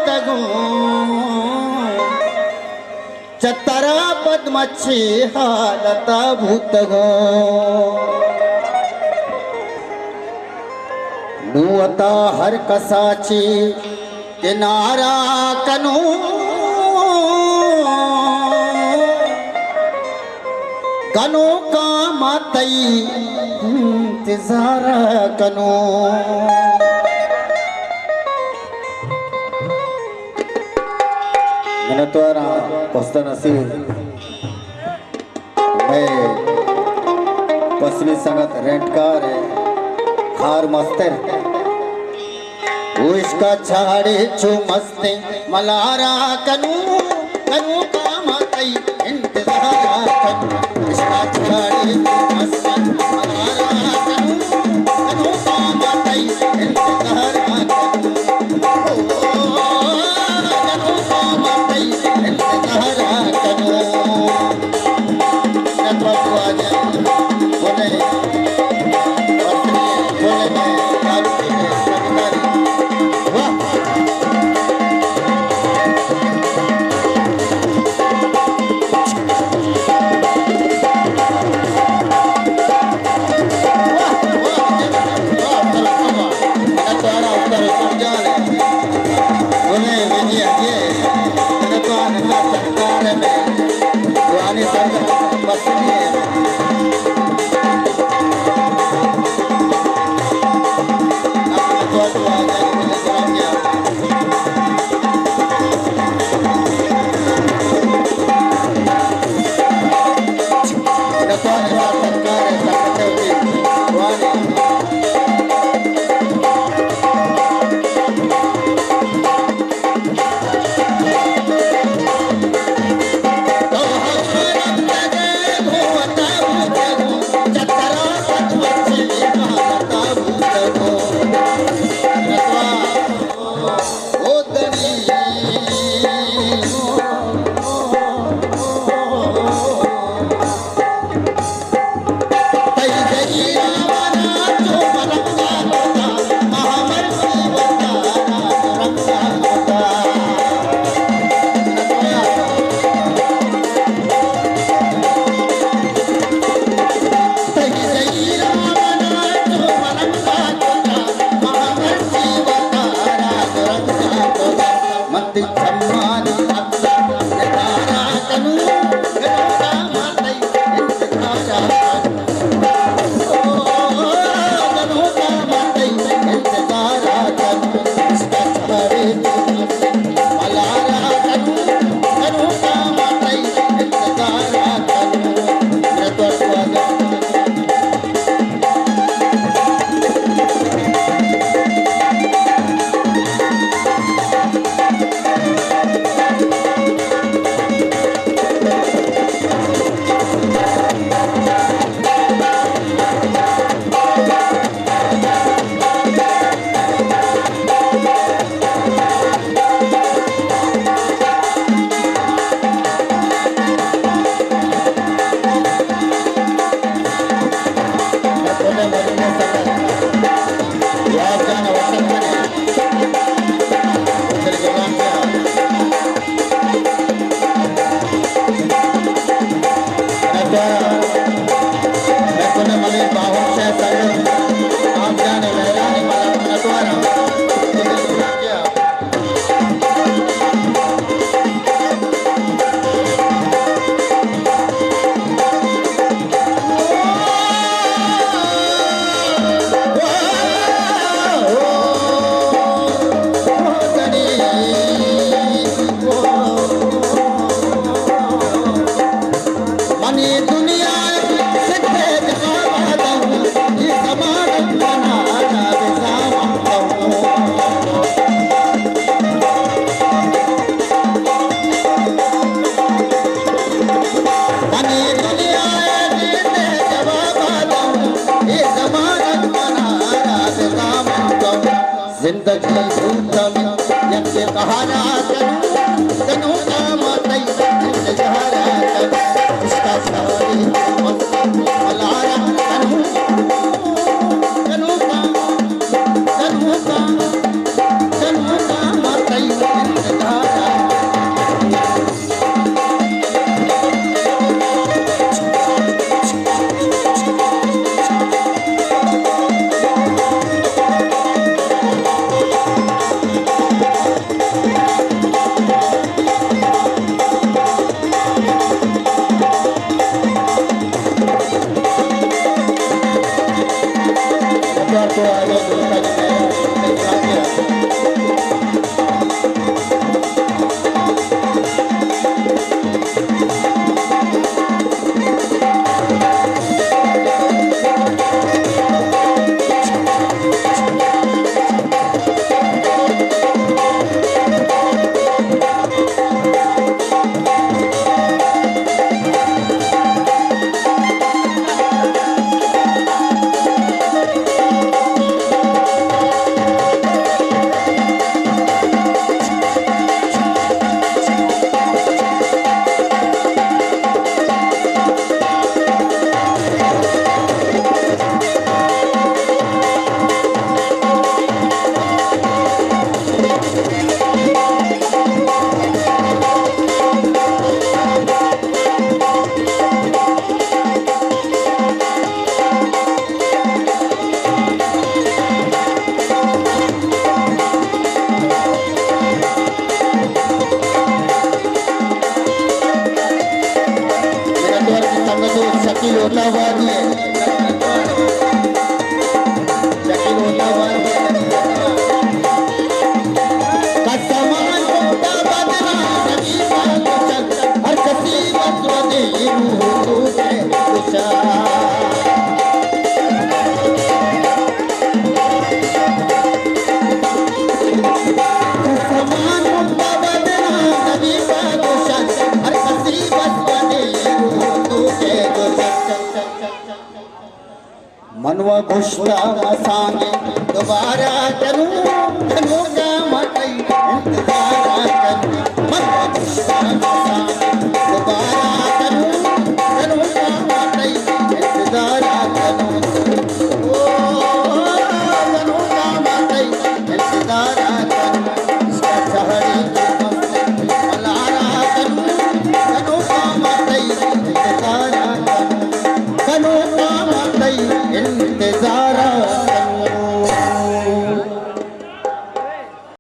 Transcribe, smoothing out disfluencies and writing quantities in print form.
भूतगो चतरा पद्मच्छे हालता भूतगो नुवता हर कसाची किनारा कनो कनो का मातई इंतजार कनो मैंने तो पोस्टर नसीब मैं पसली संगत रेंटकार है खार मस्तर वो इसका छाड़े चो मस्ते मलारा कनु कनु का मातई इंतजार कनु इसका छाड़े चो मस्ते मलारा कनु कनु का मातई इंतजार कनु कनु का मातई इंतजार कनु नत्वा आजा बोले जिंदगी भूतम यज्ञ कहाना करूं करूं काम तई जहरा कर इसका सारी मलारा करूं करूं काम तई मनवा घुसता मसाने दोबारा करूं तनु का मतई इंतजार करूं मनवा घुसता मसाने दोबारा करूं तनु का मतई